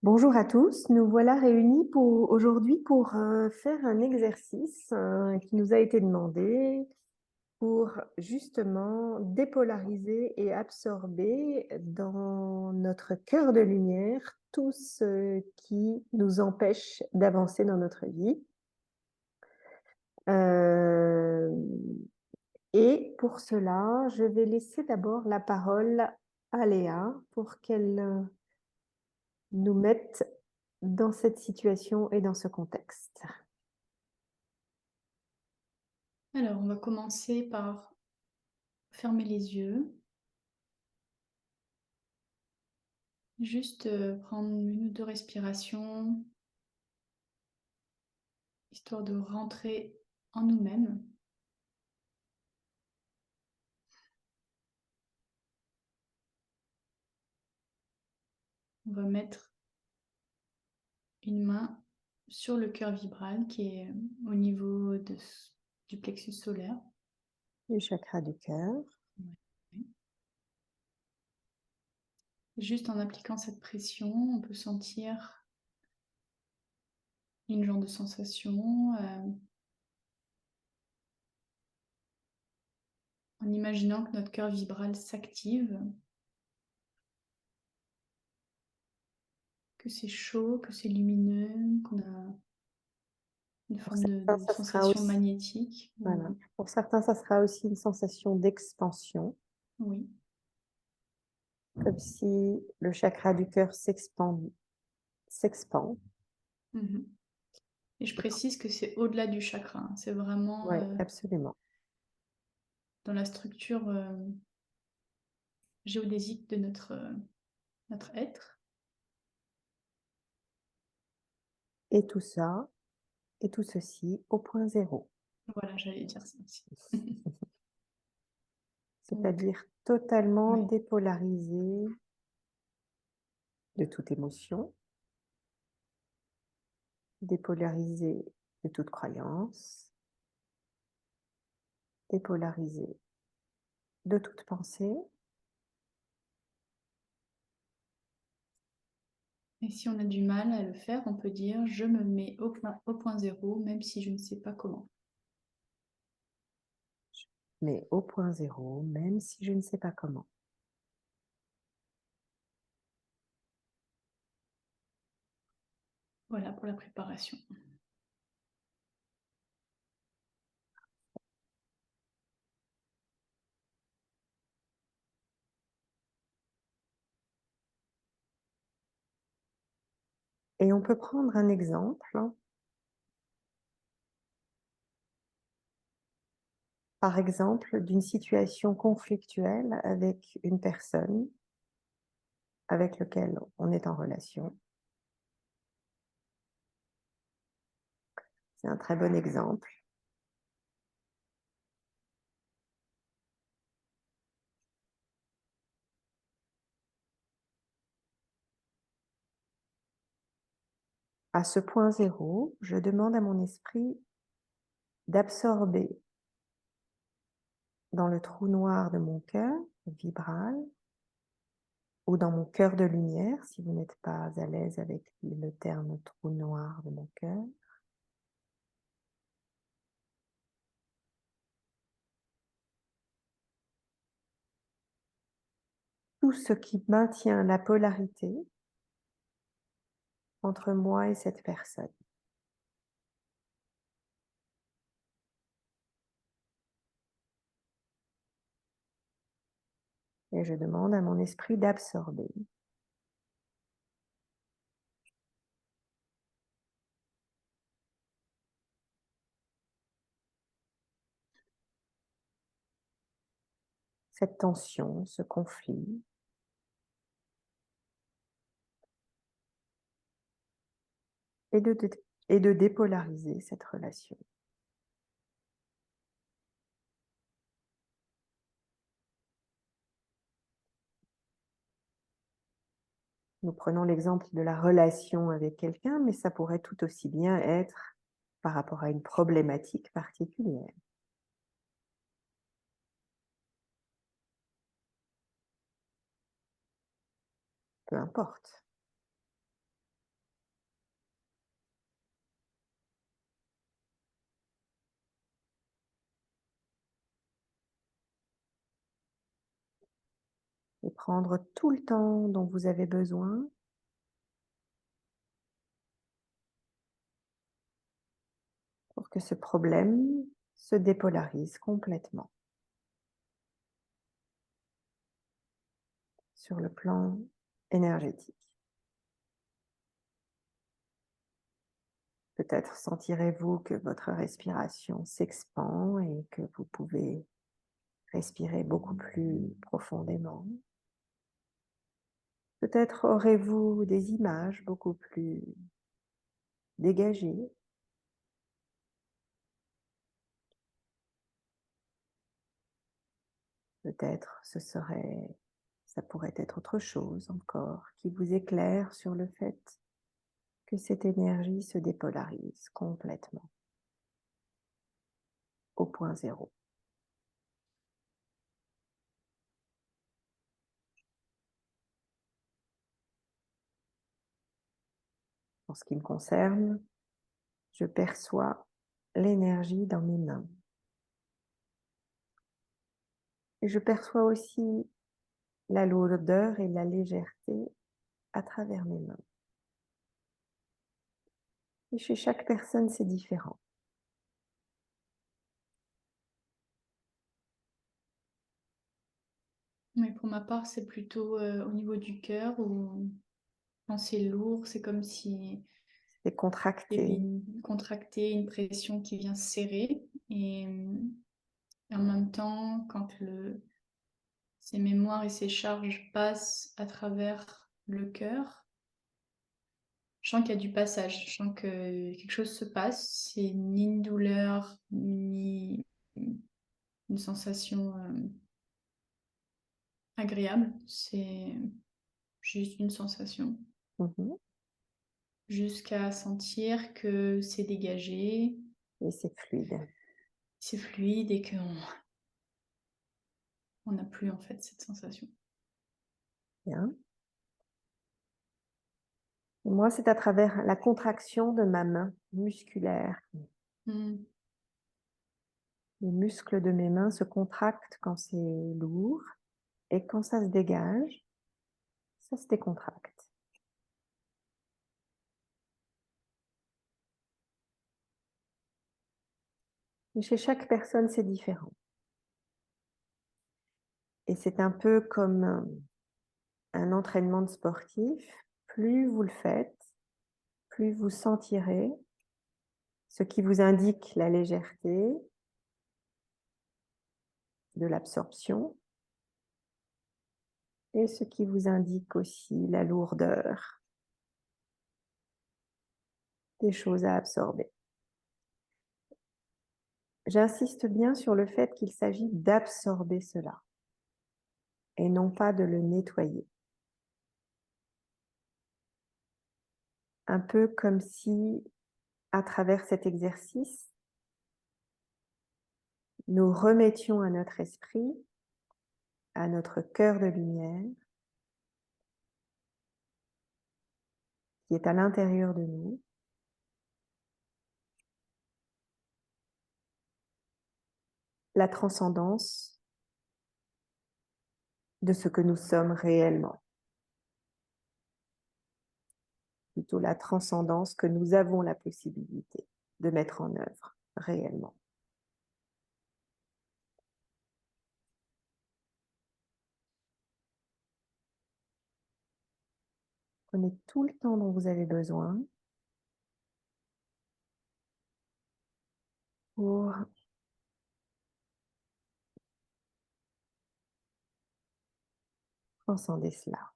Bonjour à tous, nous voilà réunis aujourd'hui pour faire un exercice qui nous a été demandé pour justement dépolariser et absorber dans notre cœur de lumière tout ce qui nous empêche d'avancer dans notre vie. Et pour cela, je vais laisser d'abord la parole à Léa pour qu'elle nous mette dans cette situation et dans ce contexte. Alors, on va commencer par fermer les yeux. Juste prendre 1 ou 2 respirations, histoire de rentrer en nous-mêmes. On va mettre une main sur le cœur vibral qui est au niveau du plexus solaire. Du chakra du cœur. Ouais. Juste en appliquant cette pression, on peut sentir une genre de sensation, en imaginant que notre cœur vibral s'active, que c'est chaud, que c'est lumineux, qu'on a une Pour forme certains, de ça sera sensation aussi, magnétique. voilà. Pour certains, ça sera aussi une sensation d'expansion, Oui. comme si le chakra du cœur s'expand. Mhm. Et je précise que c'est au-delà du chakra, hein. C'est vraiment Oui, absolument. dans la structure géodésique de notre être. Et tout ça, et tout ceci au point zéro, Voilà, j'allais dire ça aussi. Donc, c'est-à-dire totalement ouais. dépolarisé de toute émotion, dépolarisé de toute croyance, dépolarisé de toute pensée. Et si on a du mal à le faire, on peut dire je me mets au point zéro, même si je ne sais pas comment. Mais au point zéro, même si je ne sais pas comment. Voilà pour la préparation. Et on peut prendre un exemple, par exemple, d'une situation conflictuelle avec une personne avec laquelle on est en relation. C'est un très bon exemple. À ce point zéro, je demande à mon esprit d'absorber dans le trou noir de mon cœur vibral ou dans mon cœur de lumière, si vous n'êtes pas à l'aise avec le terme trou noir de mon cœur, tout ce qui maintient la polarité entre moi et cette personne. Et je demande à mon esprit d'absorber cette tension, ce conflit, et de dépolariser cette relation. Nous prenons l'exemple de la relation avec quelqu'un, mais ça pourrait tout aussi bien être par rapport à une problématique particulière. Peu importe. prendre tout le temps dont vous avez besoin pour que ce problème se dépolarise complètement sur le plan énergétique. Peut-être sentirez-vous que votre respiration s'expand et que vous pouvez respirer beaucoup plus profondément. Peut-être aurez-vous des images beaucoup plus dégagées. Peut-être ça pourrait être autre chose encore qui vous éclaire sur le fait que cette énergie se dépolarise complètement au point zéro. En ce qui me concerne, je perçois l'énergie dans mes mains. Et je perçois aussi la lourdeur et la légèreté à travers mes mains. Et chez chaque personne, c'est différent. Mais pour ma part, c'est plutôt au niveau du cœur où quand c'est lourd, c'est comme si C'est il y avait contracté. une contractée, une pression qui vient serrer. Et en même temps, quand ces mémoires et ces charges passent à travers le cœur, je sens qu'il y a du passage, je sens que quelque chose se passe. C'est ni une douleur, ni une sensation agréable, c'est juste une sensation. Mhm. Jusqu'à sentir que c'est dégagé, Et c'est fluide. c'est fluide et qu'on n'a plus en fait cette sensation. Bien. Et moi, c'est à travers la contraction de ma main musculaire. Mm. Les muscles de mes mains se contractent quand c'est lourd et quand ça se dégage, ça se décontracte. Et chez chaque personne, c'est différent. Et c'est un peu comme un entraînement de sportif. Plus vous le faites, plus vous sentirez ce qui vous indique la légèreté de l'absorption et ce qui vous indique aussi la lourdeur des choses à absorber. J'insiste bien sur le fait qu'il s'agit d'absorber cela et non pas de le nettoyer. Un peu comme si, à travers cet exercice, nous remettions à notre esprit, à notre cœur de lumière, qui est à l'intérieur de nous, la transcendance de ce que nous sommes réellement. Plutôt la transcendance que nous avons la possibilité de mettre en œuvre réellement. Prenez tout le temps dont vous avez besoin pour transcender cela.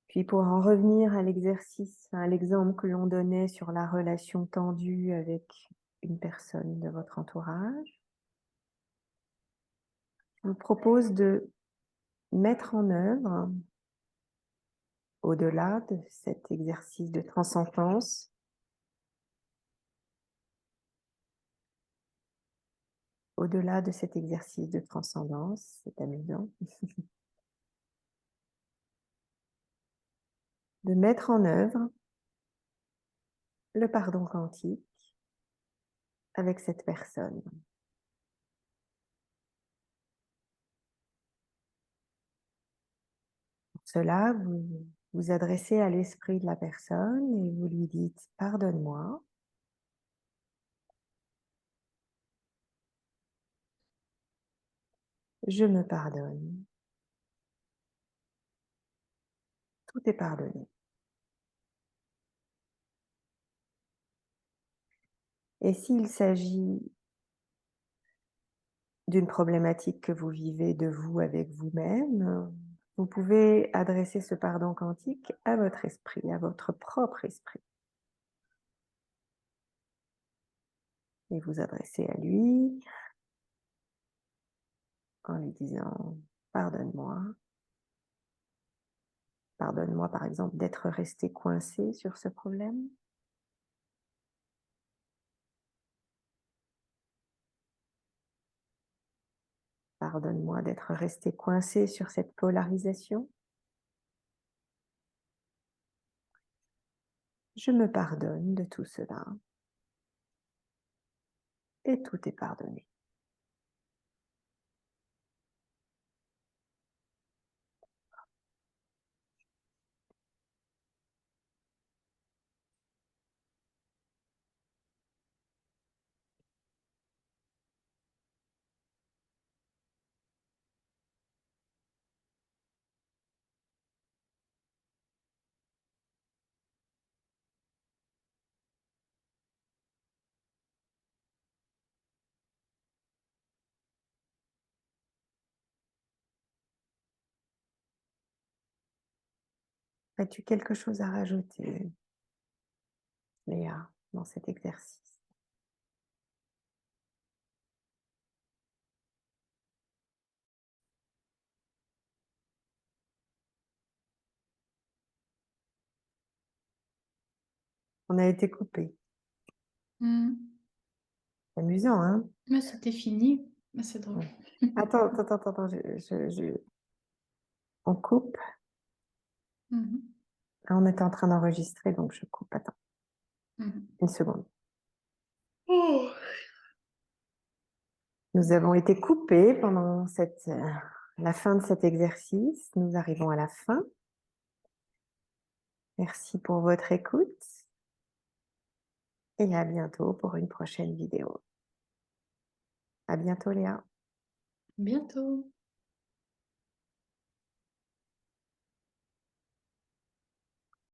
Puis pour en revenir à l'exercice, à l'exemple que l'on donnait sur la relation tendue avec une personne de votre entourage, je vous propose de mettre en œuvre, au-delà de cet exercice de transcendance, au-delà de cet exercice de transcendance, c'est amusant, de mettre en œuvre le pardon quantique avec cette personne. Pour cela, vous vous adressez à l'esprit de la personne et vous lui dites « Pardonne-moi ». Je me pardonne. Tout est pardonné. Et s'il s'agit d'une problématique que vous vivez de vous avec vous-même, vous pouvez adresser ce pardon quantique à votre esprit, à votre propre esprit. Et vous adressez à lui en lui disant « Pardonne-moi ». Pardonne-moi, par exemple, d'être resté coincé sur ce problème. Pardonne-moi d'être resté coincé sur cette polarisation. Je me pardonne de tout cela. Et tout est pardonné. As-tu quelque chose à rajouter, Léa, dans cet exercice? On a été coupé. Amusant, hein? Mais c'était fini. Mais c'est drôle. Attends, on coupe. Ah, on était en train d'enregistrer, donc je coupe. Attends, une seconde. Oh. Nous avons été coupés pendant la fin de cet exercice. Nous arrivons à la fin. Merci pour votre écoute et à bientôt pour une prochaine vidéo. À bientôt, Léa. Bientôt.